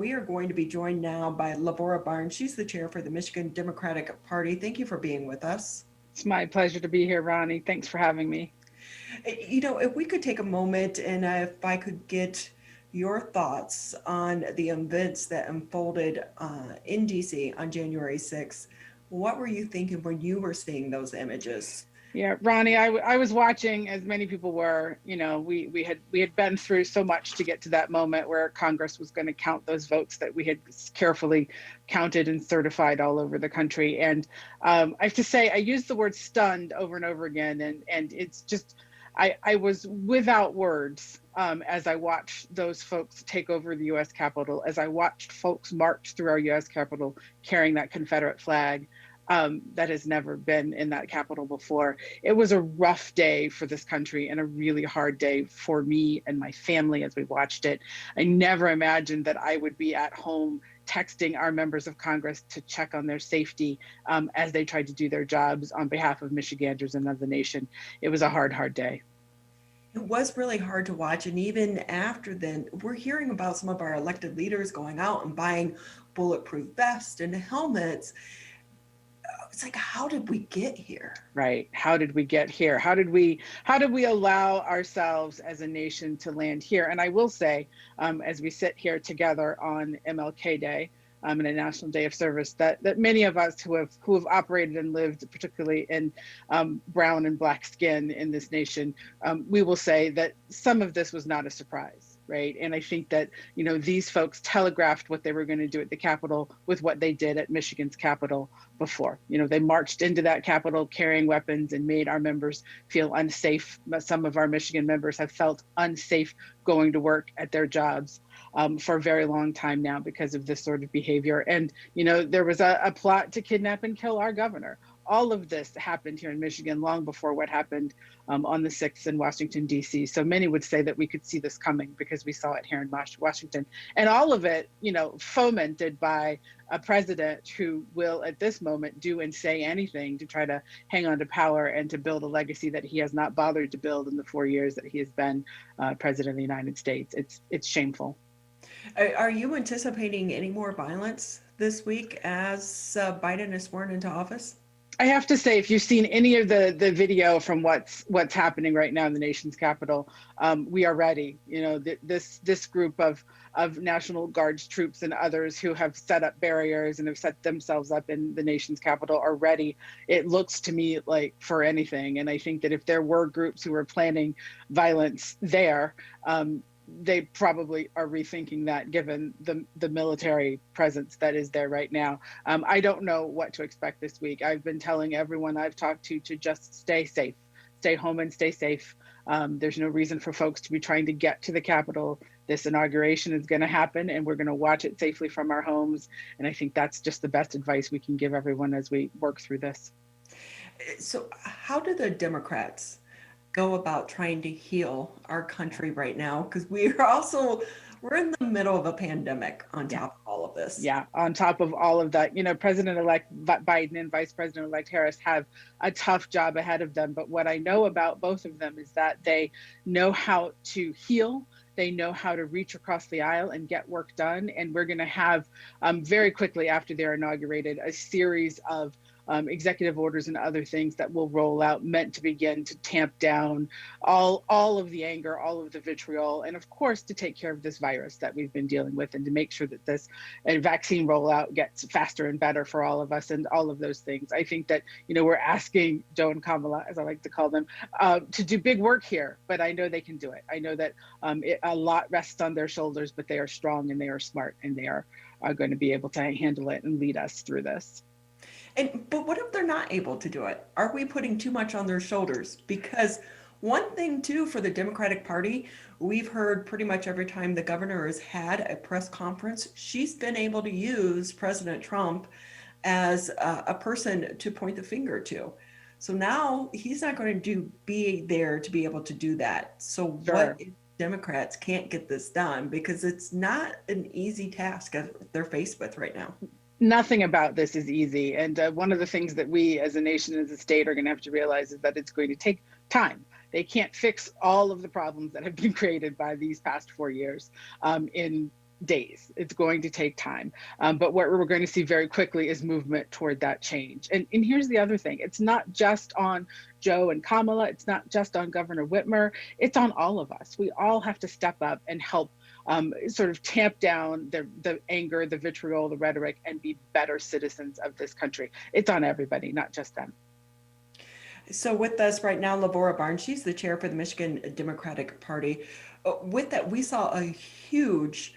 we are going to be joined now by Lavora Barnes. She's the chair for the Michigan Democratic Party. Thank you for being with us. It's my pleasure to be here, Ronnie. Thanks for having me. If we could take a moment and if I could get your thoughts on the events that unfolded in DC on January 6th, what were you thinking when you were seeing those images? Yeah, Ronnie, I was watching, as many people were. We had been through so much to get to that moment where Congress was going to count those votes that we had carefully counted and certified all over the country. And I have to say, I used the word stunned over and over again, and it's just, I was without words as I watched those folks take over the U.S. Capitol, as I watched folks march through our U.S. Capitol carrying that Confederate flag. That has never been in that Capitol before. It was a rough day for this country and a really hard day for me and my family as we watched it. I never imagined that I would be at home texting our members of Congress to check on their safety as they tried to do their jobs on behalf of Michiganders and of the nation. It was a hard, hard day. It was really hard to watch. And even after then, we're hearing about some of our elected leaders going out and buying bulletproof vests and helmets. It's like, how did we get here? Right. How did we get here? How did we allow ourselves as a nation to land here? And I will say, as we sit here together on MLK Day, and a National Day of Service, that many of us who have operated and lived, particularly in brown and black skin in this nation, we will say that some of this was not a surprise. Right. And I think that, these folks telegraphed what they were going to do at the Capitol with what they did at Michigan's Capitol before. They marched into that Capitol carrying weapons and made our members feel unsafe. Some of our Michigan members have felt unsafe going to work at their jobs for a very long time now because of this sort of behavior. And, there was a plot to kidnap and kill our governor. All of this happened here in Michigan long before what happened on the 6th in Washington, D.C. So many would say that we could see this coming because we saw it here in Washington. And all of it, fomented by a president who will at this moment do and say anything to try to hang on to power and to build a legacy that he has not bothered to build in the 4 years that he has been president of the United States. It's shameful. Are you anticipating any more violence this week as Biden is sworn into office? I have to say, if you've seen any of the video from what's happening right now in the nation's capital, we are ready. This group of National Guards troops and others who have set up barriers and have set themselves up in the nation's capital are ready. It looks to me like for anything. And I think that if there were groups who were planning violence there, they probably are rethinking that given the military presence that is there right now. I don't know what to expect this week. I've been telling everyone I've talked to just stay safe, stay home and stay safe. There's no reason for folks to be trying to get to the Capitol. This inauguration is going to happen and we're going to watch it safely from our homes. And I think that's just the best advice we can give everyone as we work through this. So how do the Democrats go about trying to heal our country right now? Because we're in the middle of a pandemic on top of all of this. Yeah, on top of all of that, President-elect Biden and Vice-President-Elect Harris have a tough job ahead of them. But what I know about both of them is that they know how to heal. They know how to reach across the aisle and get work done. And we're going to have very quickly after they're inaugurated, a series of executive orders and other things that will roll out meant to begin to tamp down all of the anger, all of the vitriol, and of course to take care of this virus that we've been dealing with and to make sure that this vaccine rollout gets faster and better for all of us and all of those things. I think that, we're asking Joe and Kamala, as I like to call them, to do big work here, but I know they can do it. I know that a lot rests on their shoulders, but they are strong and they are smart and they are going to be able to handle it and lead us through this. But what if they're not able to do it? Are we putting too much on their shoulders? Because one thing too for the Democratic Party, we've heard pretty much every time the governor has had a press conference, she's been able to use President Trump as a person to point the finger to. So now he's not going to be there to be able to do that. So Sure. What if Democrats can't get this done? Because it's not an easy task that they're faced with right now. Nothing about this is easy. And one of the things that we as a nation, as a state, are going to have to realize is that it's going to take time. They can't fix all of the problems that have been created by these past 4 years in days. It's going to take time. But what we're going to see very quickly is movement toward that change. And here's the other thing. It's not just on Joe and Kamala. It's not just on Governor Whitmer. It's on all of us. We all have to step up and help sort of tamp down the anger, the vitriol, the rhetoric, and be better citizens of this country. It's on everybody, not just them. So with us right now, Lavora Barnes, she's the chair for the Michigan Democratic Party. With that, we saw a huge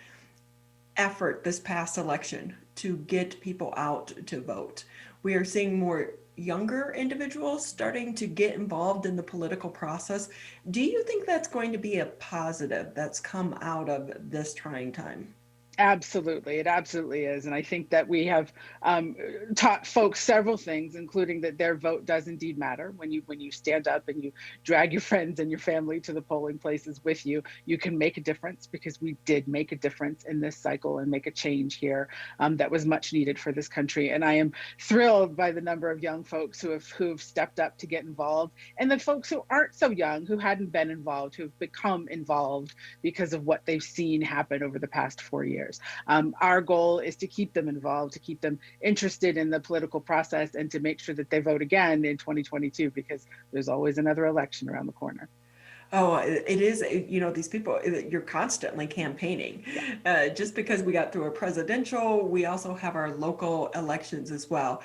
effort this past election to get people out to vote. We are seeing more younger individuals starting to get involved in the political process. Do you think that's going to be a positive that's come out of this trying time? Absolutely, it absolutely is. And I think that we have taught folks several things, including that their vote does indeed matter. When you stand up and you drag your friends and your family to the polling places with you, you can make a difference, because we did make a difference in this cycle and make a change here that was much needed for this country. And I am thrilled by the number of young folks who have stepped up to get involved, and the folks who aren't so young, who hadn't been involved, who have become involved because of what they've seen happen over the past 4 years. Our goal is to keep them involved, to keep them interested in the political process, and to make sure that they vote again in 2022, because there's always another election around the corner. Oh, it is, these people, you're constantly campaigning. Just because we got through a presidential, we also have our local elections as well.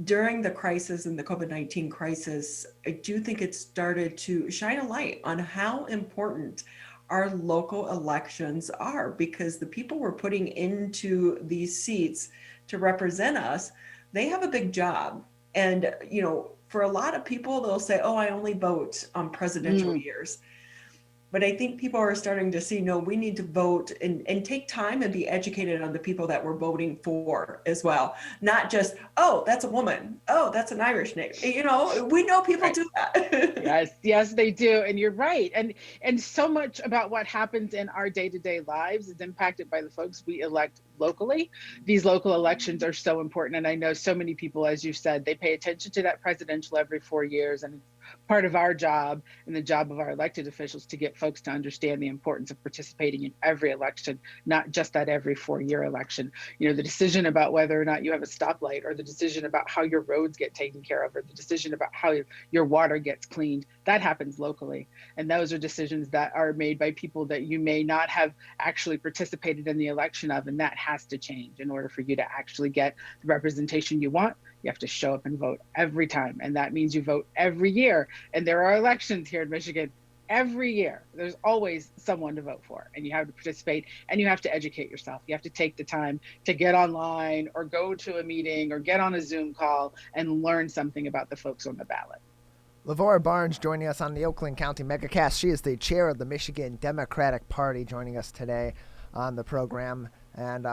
During the crisis and the COVID-19 crisis, I do think it started to shine a light on how important our local elections are, because the people we're putting into these seats to represent us, they have a big job. And, for a lot of people, they'll say, oh, I only vote on presidential years. But I think people are starting to see, no, we need to vote and take time and be educated on the people that we're voting for as well. Not just, oh, that's a woman. Oh, that's an Irish name. We know people do that. Yes, they do. And you're right. And so much about what happens in our day-to-day lives is impacted by the folks we elect locally. These local elections are so important. And I know so many people, as you said, they pay attention to that presidential every 4 years. And part of our job and the job of our elected officials to get folks to understand the importance of participating in every election, not just that every 4-year election. The decision about whether or not you have a stoplight, or the decision about how your roads get taken care of, or the decision about how your water gets cleaned, that happens locally. And those are decisions that are made by people that you may not have actually participated in the election of, and that has to change in order for you to actually get the representation you want. You have to show up and vote every time. And that means you vote every year. And there are elections here in Michigan every year. There's always someone to vote for, and you have to participate, and you have to educate yourself. You have to take the time to get online or go to a meeting or get on a Zoom call and learn something about the folks on the ballot. Lavora Barnes joining us on the Oakland County Megacast. She is the chair of the Michigan Democratic Party, joining us today on the program. And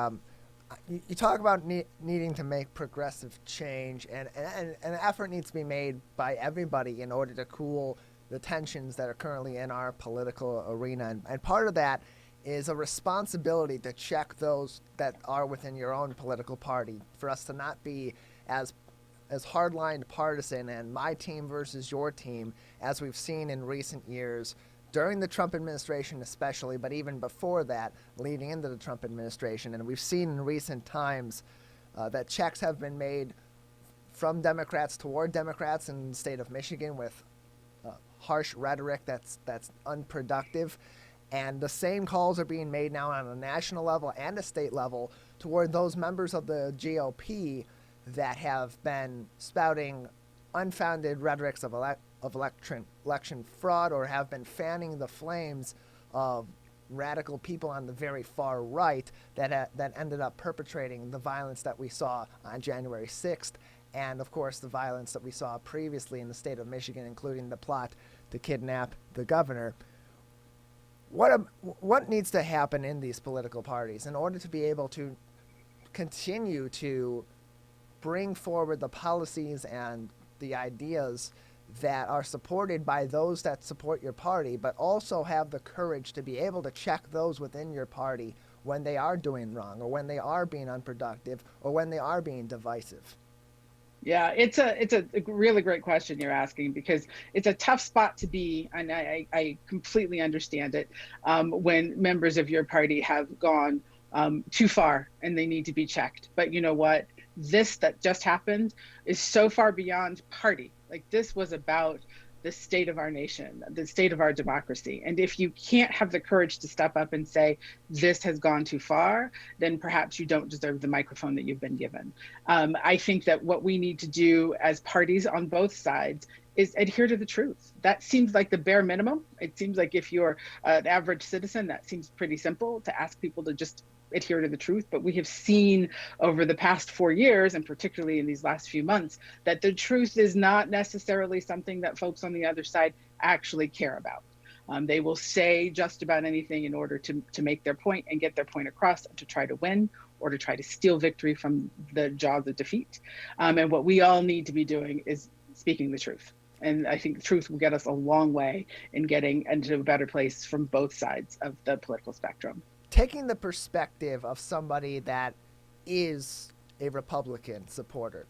you talk about needing to make progressive change, and an effort needs to be made by everybody in order to cool the tensions that are currently in our political arena. And part of that is a responsibility to check those that are within your own political party, for us to not be as hardline partisan and my team versus your team, as we've seen in recent years, during the Trump administration especially, but even before that, leading into the Trump administration. And we've seen in recent times that checks have been made from Democrats toward Democrats in the state of Michigan with harsh rhetoric that's unproductive. And the same calls are being made now on a national level and a state level toward those members of the GOP that have been spouting unfounded rhetorics of election fraud, or have been fanning the flames of radical people on the very far right that ended up perpetrating the violence that we saw on January 6th, and of course the violence that we saw previously in the state of Michigan, including the plot to kidnap the governor. What needs to happen in these political parties in order to be able to continue to bring forward the policies and the ideas that are supported by those that support your party, but also have the courage to be able to check those within your party when they are doing wrong, or when they are being unproductive, or when they are being divisive? Yeah, it's a really great question you're asking, because it's a tough spot to be, and I completely understand it, when members of your party have gone too far and they need to be checked. But you know what? This that just happened is so far beyond party. Like, this was about the state of our nation, the state of our democracy. And if you can't have the courage to step up and say, this has gone too far, then perhaps you don't deserve the microphone that you've been given. I think that what we need to do as parties on both sides is adhere to the truth. That seems like the bare minimum. It seems like if you're an average citizen, that seems pretty simple, to ask people to just adhere to the truth. But we have seen over the past 4 years, and particularly in these last few months, that the truth is not necessarily something that folks on the other side actually care about. They will say just about anything in order to make their point and get their point across, to try to win or to try to steal victory from the jaws of defeat. And what we all need to be doing is speaking the truth. And I think the truth will get us a long way in getting into a better place from both sides of the political spectrum. Taking the perspective of somebody that is a Republican supporter,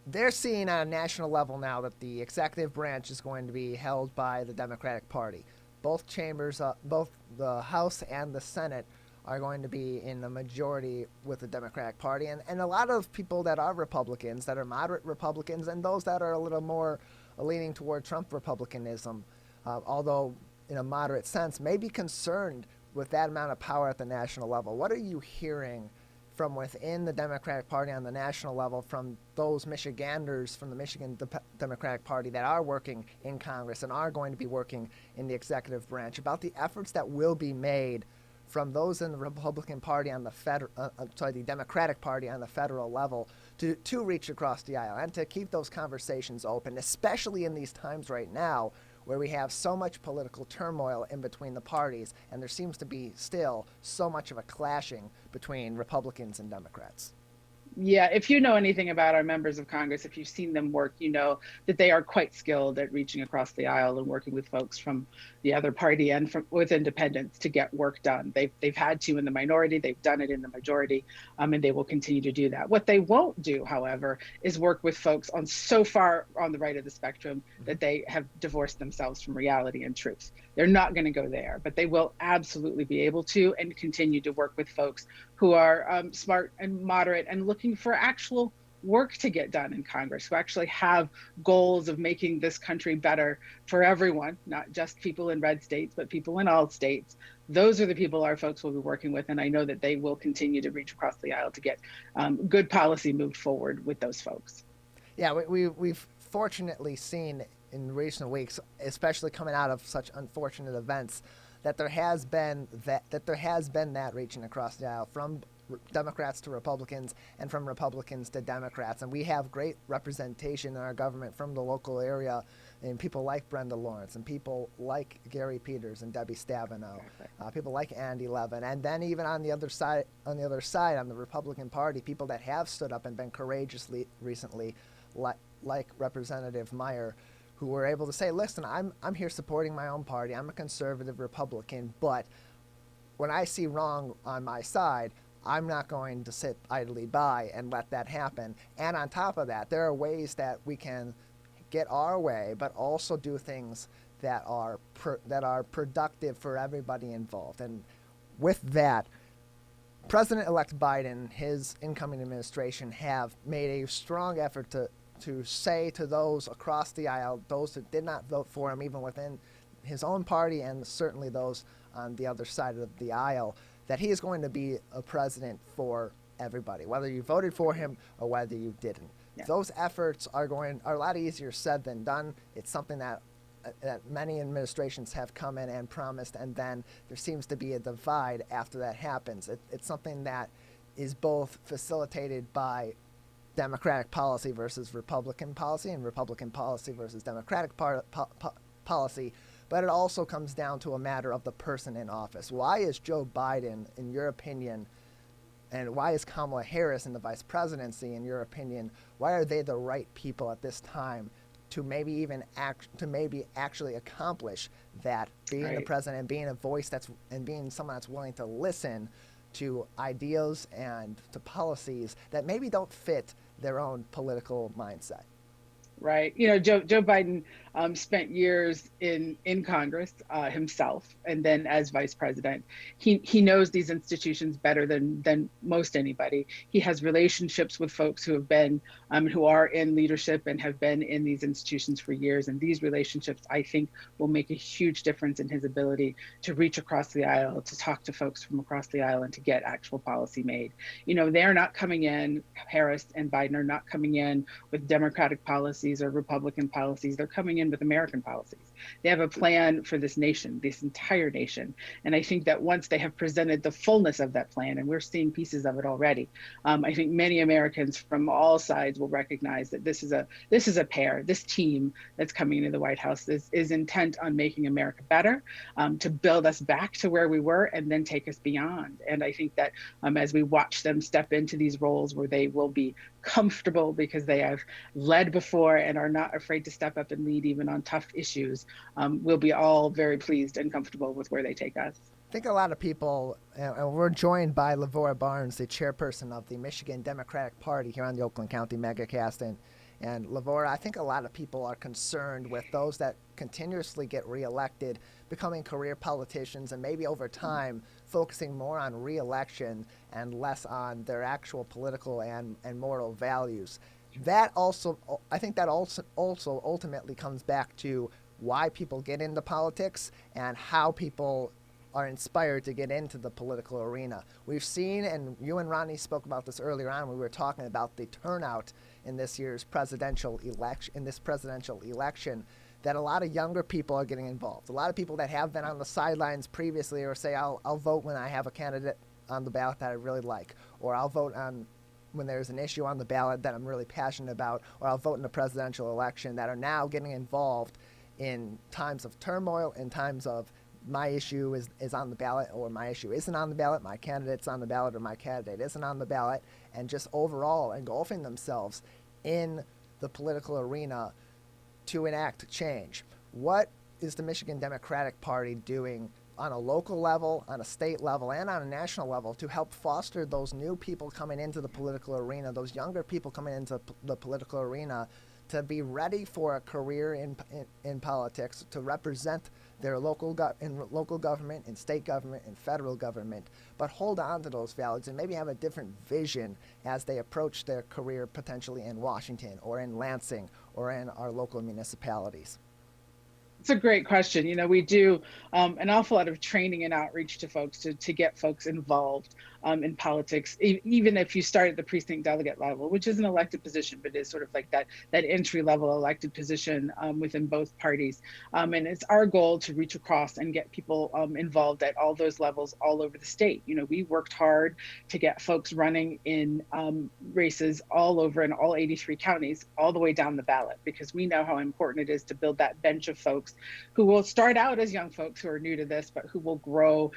they're seeing on a national level now that the executive branch is going to be held by the Democratic Party. Both chambers, both the House and the Senate, are going to be in the majority with the Democratic Party. And a lot of people that are Republicans, that are moderate Republicans, and those that are a little more leaning toward Trump Republicanism, although in a moderate sense, may be concerned with that amount of power at the national level. What are you hearing from within the Democratic Party on the national level, from those Michiganders from the Michigan Democratic Party that are working in Congress and are going to be working in the executive branch, about the efforts that will be made from those in the Republican Party on the the Democratic Party on the federal level to reach across the aisle and to keep those conversations open, especially in these times right now where we have so much political turmoil in between the parties, and there seems to be still so much of a clashing between Republicans and Democrats. Yeah, if you know anything about our members of Congress, if you've seen them work, you know that they are quite skilled at reaching across the aisle and working with folks from the other party and with independents to get work done. They've had to in the minority, they've done it in the majority, and they will continue to do that. What they won't do, however, is work with folks on so far on the right of the spectrum that they have divorced themselves from reality and truth. They're not going to go there, but they will absolutely be able to and continue to work with folks who are smart and moderate and looking for actual work to get done in Congress, who actually have goals of making this country better for everyone, not just people in red states, but people in all states. Those are the people our folks will be working with, and I know that they will continue to reach across the aisle to get good policy moved forward with those folks. Yeah, we've fortunately seen in recent weeks, especially coming out of such unfortunate events, that there has been that reaching across the aisle from Democrats to Republicans and from Republicans to Democrats. And we have great representation in our government from the local area, and people like Brenda Lawrence and people like Gary Peters and Debbie Stabenow, people like Andy Levin. And then even on the other side, on the Republican Party, people that have stood up and been courageous recently, like Representative Meyer, who were able to say, listen, I'm here supporting my own party. I'm a conservative Republican, but when I see wrong on my side, I'm not going to sit idly by and let that happen. And on top of that, there are ways that we can get our way, but also do things that are productive for everybody involved. And with that, President-Elect Biden, his incoming administration, have made a strong effort to say to those across the aisle, those that did not vote for him, even within his own party and certainly those on the other side of the aisle, that he is going to be a president for everybody, whether you voted for him or whether you didn't. Yeah. Those efforts are a lot easier said than done. It's something that many administrations have come in and promised, and then there seems to be a divide after that happens. It's something that is both facilitated by Democratic policy versus Republican policy, and Republican policy versus Democratic policy, but it also comes down to a matter of the person in office. Why is Joe Biden, in your opinion, and why is Kamala Harris in the vice presidency, in your opinion, why are they the right people at this time to maybe actually accomplish that, being the president and being a voice and being someone that's willing to listen to ideas and to policies that maybe don't fit their own political mindset? right? You know, Joe Biden spent years in Congress himself, and then as vice president, he knows these institutions better than most anybody. He has relationships with folks who have been who are in leadership and have been in these institutions for years, and these relationships, I think, will make a huge difference in his ability to reach across the aisle, to talk to folks from across the aisle, and to get actual policy made. You know, they're not coming in. Harris and Biden are not coming in with Democratic policies or Republican policies. They're coming in with American policies. They have a plan for this nation, this entire nation. And I think that once they have presented the fullness of that plan, and we're seeing pieces of it already, I think many Americans from all sides will recognize that this is a pair, this team that's coming into the White House is intent on making America better, to build us back to where we were and then take us beyond. And I think that as we watch them step into these roles where they will be comfortable because they have led before and are not afraid to step up and lead even on tough issues, we'll be all very pleased and comfortable with where they take us. I think a lot of people, and we're joined by Lavora Barnes, the chairperson of the Michigan Democratic Party here on the Oakland County Megacast. And Lavora, I think a lot of people are concerned with those that continuously get reelected becoming career politicians and maybe over time focusing more on reelection and less on their actual political and moral values. That also, I think that also ultimately comes back to why people get into politics and how people are inspired to get into the political arena. We've seen, and you and Ronnie spoke about this earlier on, we were talking about the turnout in this year's presidential election, that a lot of younger people are getting involved. A lot of people that have been on the sidelines previously or say, I'll vote when I have a candidate on the ballot that I really like, or I'll vote on when there's an issue on the ballot that I'm really passionate about, or I'll vote in a presidential election, that are now getting involved in times of turmoil, in times of my issue is on the ballot, or my issue isn't on the ballot, my candidate's on the ballot, or my candidate isn't on the ballot, and just overall engulfing themselves in the political arena to enact change. What is the Michigan Democratic Party doing on a local level, on a state level, and on a national level to help foster those new people coming into the political arena, those younger people coming into the political arena, to be ready for a career in politics, to represent their local government, in state government, and federal government, but hold on to those values and maybe have a different vision as they approach their career potentially in Washington or in Lansing or in our local municipalities? It's a great question. You know, we do an awful lot of training and outreach to folks to get folks involved in politics, even if you start at the precinct delegate level, which is an elected position, but is sort of like that entry level elected position within both parties. And it's our goal to reach across and get people involved at all those levels all over the state. You know, we worked hard to get folks running in races all over in all 83 counties, all the way down the ballot, because we know how important it is to build that bench of folks who will start out as young folks who are new to this, but who will grow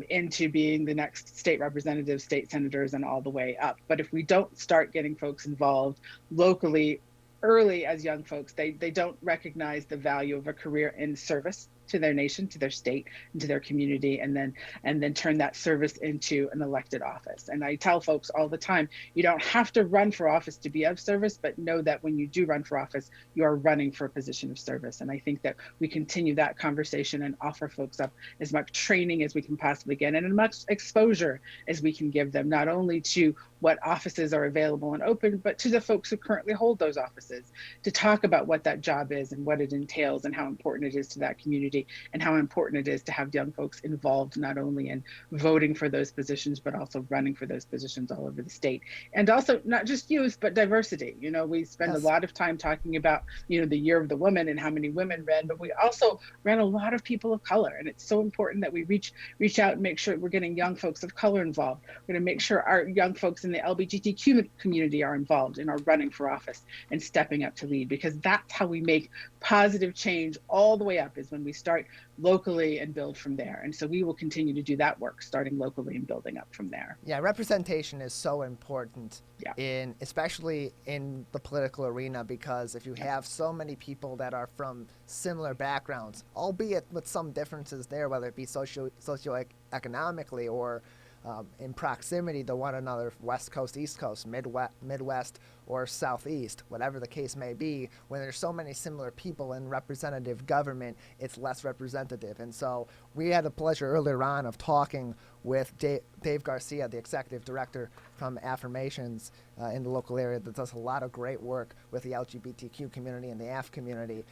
into being the next state representatives, state senators, and all the way up. But if we don't start getting folks involved locally early as young folks, they don't recognize the value of a career in service to their nation, to their state, and to their community, and then turn that service into an elected office. And I tell folks all the time, you don't have to run for office to be of service, but know that when you do run for office, you are running for a position of service. And I think that we continue that conversation and offer folks up as much training as we can possibly get and as much exposure as we can give them, not only to what offices are available and open, but to the folks who currently hold those offices, to talk about what that job is and what it entails and how important it is to that community and how important it is to have young folks involved, not only in voting for those positions, but also running for those positions all over the state. And also not just youth, but diversity. You know, we spend a lot of time talking about, you know, the year of the woman and how many women ran, but we also ran a lot of people of color. And it's so important that we reach out and make sure we're getting young folks of color involved. We're going to make sure our young folks in the LGBTQ community are involved and are running for office and stepping up to lead, because that's how we make positive change all the way up, is when we start locally and build from there. And so we will continue to do that work, starting locally and building up from there. Yeah, representation is so important, yeah, especially in the political arena, because if you have so many people that are from similar backgrounds, albeit with some differences there, whether it be socioeconomically or in proximity to one another, West Coast, East Coast, Midwest, or Southeast, whatever the case may be. When there's so many similar people in representative government, it's less representative. And so we had the pleasure earlier on of talking with Dave Garcia, the executive director from Affirmations in the local area that does a lot of great work with the LGBTQ community and the AF community.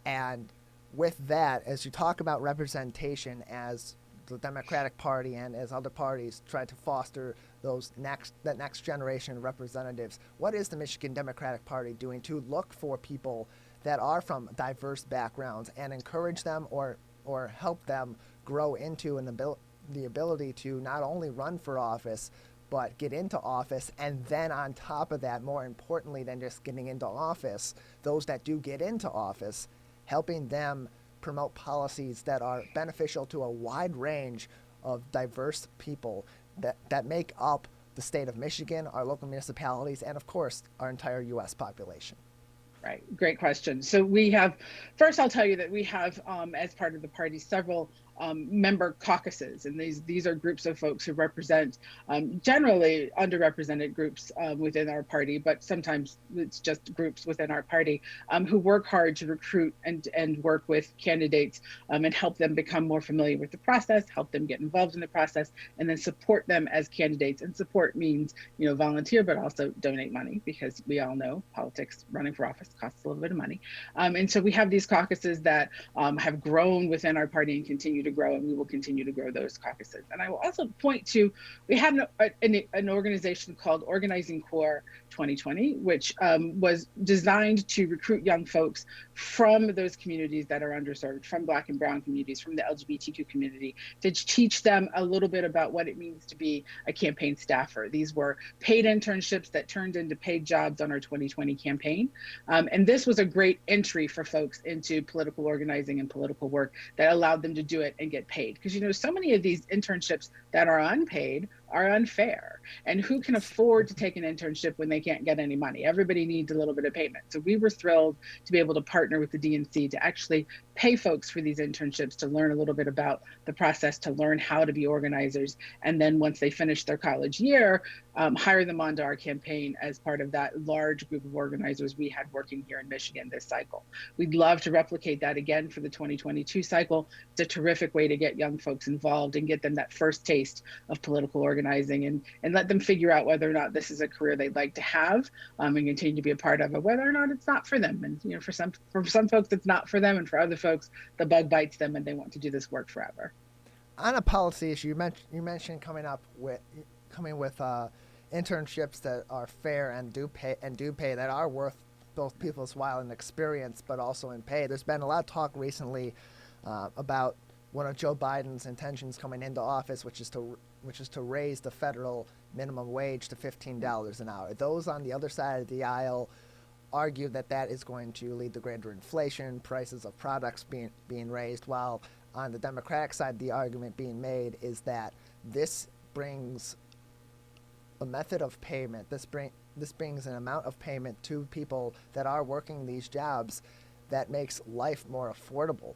And with that, as you talk about representation as the Democratic Party and as other parties try to foster that next generation of representatives, what is the Michigan Democratic Party doing to look for people that are from diverse backgrounds and encourage them or help them grow into the ability to not only run for office, but get into office, and then on top of that, more importantly than just getting into office, those that do get into office, helping them promote policies that are beneficial to a wide range of diverse people that make up the state of Michigan, our local municipalities, and of course, our entire U.S. population? Right, great question. So we have, first I'll tell you that we have, as part of the party, several member caucuses, and these are groups of folks who represent generally underrepresented groups within our party, but sometimes it's just groups within our party who work hard to recruit and work with candidates and help them become more familiar with the process, help them get involved in the process, and then support them as candidates. And support means, volunteer, but also donate money, because we all know politics, running for office costs a little bit of money. And so we have these caucuses that have grown within our party and continue to grow, and we will continue to grow those caucuses. And I will also point to, we had an organization called Organizing Core 2020, which was designed to recruit young folks from those communities that are underserved, from Black and Brown communities, from the LGBTQ community, to teach them a little bit about what it means to be a campaign staffer. These were paid internships that turned into paid jobs on our 2020 campaign. And this was a great entry for folks into political organizing and political work that allowed them to do it and get paid. Because, so many of these internships that are unpaid are unfair. And who can afford to take an internship when they can't get any money? Everybody needs a little bit of payment. So we were thrilled to be able to partner with the DNC to actually pay folks for these internships, to learn a little bit about the process, to learn how to be organizers. And then once they finish their college year, hire them onto our campaign as part of that large group of organizers we had working here in Michigan this cycle. We'd love to replicate that again for the 2022 cycle. It's a terrific way to get young folks involved and get them that first taste of political organizing, and let them figure out whether or not this is a career they'd like to have and continue to be a part of, or whether or not it's not for them. And for some folks it's not for them, and for other folks the bug bites them and they want to do this work forever. On a policy issue, you mentioned coming with internships that are fair and do pay, that are worth both people's while and experience, but also in pay. There's been a lot of talk recently about one of Joe Biden's intentions coming into office, which is to raise the federal minimum wage to $15 an hour. Those on the other side of the aisle argue that is going to lead to greater inflation, prices of products being raised, while on the Democratic side, the argument being made is that this brings a method of payment. This brings an amount of payment to people that are working these jobs that makes life more affordable.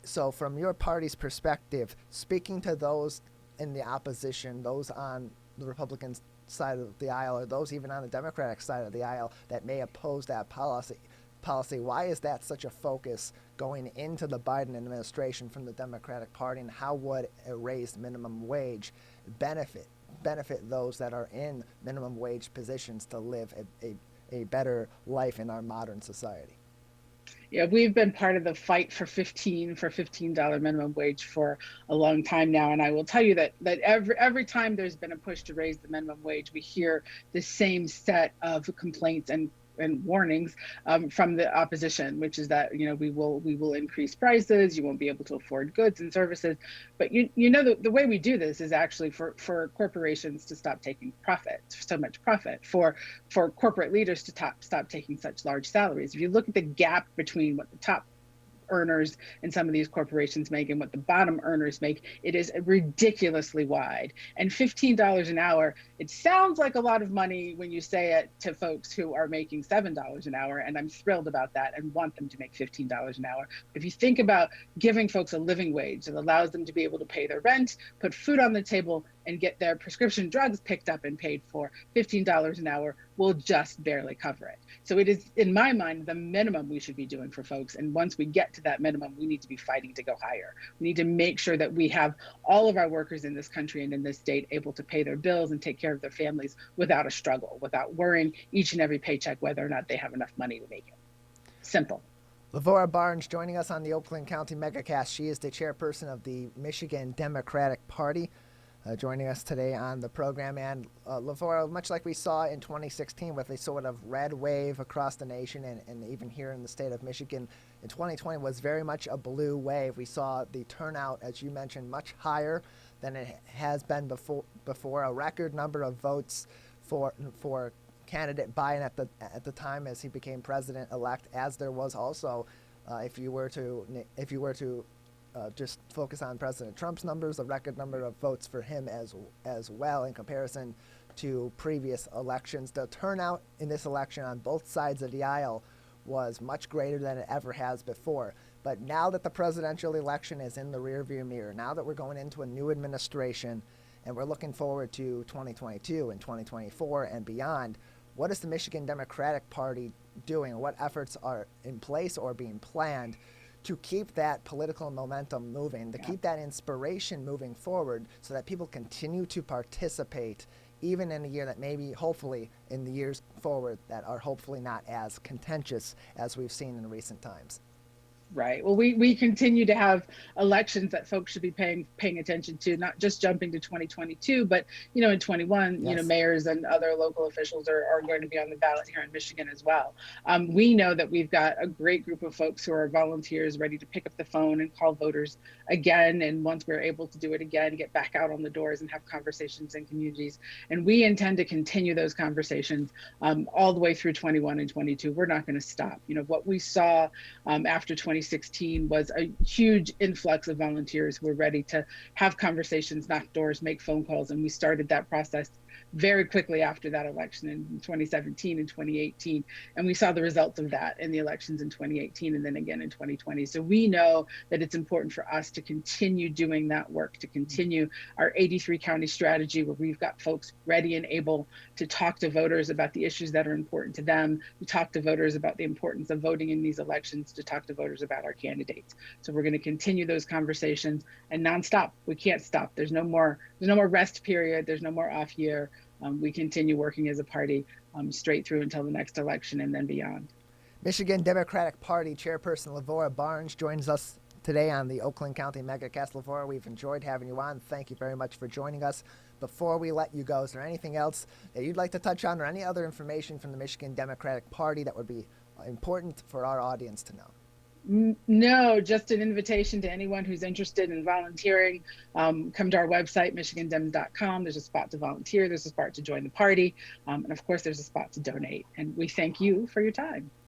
So from your party's perspective, speaking to those in the opposition, those on the Republican side of the aisle, or those even on the Democratic side of the aisle that may oppose that policy, why is that such a focus going into the Biden administration from the Democratic Party, and how would a raised minimum wage benefit those that are in minimum wage positions to live a better life in our modern society? Yeah, we've been part of the fight for $15 minimum wage for a long time now, and I will tell you that every time there's been a push to raise the minimum wage, we hear the same set of complaints and warnings from the opposition, which is that we will increase prices, you won't be able to afford goods and services. But the way we do this is actually for corporations to stop taking so much profit, for corporate leaders to stop taking such large salaries. If you look at the gap between what the top earners in some of these corporations make and what the bottom earners make, it is ridiculously wide. And $15 an hour, it sounds like a lot of money when you say it to folks who are making $7 an hour, and I'm thrilled about that and want them to make $15 an hour. If you think about giving folks a living wage that allows them to be able to pay their rent, put food on the table, and get their prescription drugs picked up and paid for, $15 an hour will just barely cover it. So it is, in my mind, the minimum we should be doing for folks. And once we get to that minimum, we need to be fighting to go higher. We need to make sure that we have all of our workers in this country and in this state able to pay their bills and take care of their families without a struggle, without worrying each and every paycheck whether or not they have enough money to make it. Simple. Lavora Barnes joining us on the Oakland County MegaCast. She is the chairperson of the Michigan Democratic Party, joining us today on the program. And Lavora, much like we saw in 2016 with a sort of red wave across the nation and even here in the state of Michigan, in 2020 was very much a blue wave. We saw the turnout, as you mentioned, much higher than it has been before, a record number of votes for candidate Biden at the time as he became president-elect, as there was also, if you were to just focus on President Trump's numbers, a record number of votes for him as well in comparison to previous elections. The turnout in this election on both sides of the aisle was much greater than it ever has before. But now that the presidential election is in the rearview mirror, now that we're going into a new administration and we're looking forward to 2022 and 2024 and beyond, what is the Michigan Democratic Party doing? What efforts are in place or being planned to keep that political momentum moving, to keep that inspiration moving forward so that people continue to participate even in a year that maybe, hopefully, in the years forward that are hopefully not as contentious as we've seen in recent times? Right. Well, we continue to have elections that folks should be paying attention to, not just jumping to 2022, but, in 21, Yes. Mayors and other local officials are going to be on the ballot here in Michigan as well. We know that we've got a great group of folks who are volunteers ready to pick up the phone and call voters again. And once we're able to do it again, get back out on the doors and have conversations in communities. And we intend to continue those conversations all the way through 21 and 22. We're not going to stop. What we saw after 2016 was a huge influx of volunteers who were ready to have conversations, knock doors, make phone calls. And we started that process very quickly after that election in 2017 and 2018. And we saw the results of that in the elections in 2018 and then again in 2020. So we know that it's important for us to continue doing that work, to continue our 83 county strategy where we've got folks ready and able to talk to voters about the issues that are important to them, to talk to voters about the importance of voting in these elections, to talk to voters about our candidates. So we're going to continue those conversations and nonstop. We can't stop. There's no more rest period. There's no more off year. We continue working as a party straight through until the next election and then beyond. Michigan Democratic Party Chairperson Lavora Barnes joins us today on the Oakland County MegaCast. Lavora, we've enjoyed having you on. Thank you very much for joining us. Before we let you go, is there anything else that you'd like to touch on or any other information from the Michigan Democratic Party that would be important for our audience to know? No, just an invitation to anyone who's interested in volunteering. Come to our website, michigandem.com. There's a spot to volunteer. There's a spot to join the party. And of course, there's a spot to donate. And we thank you for your time.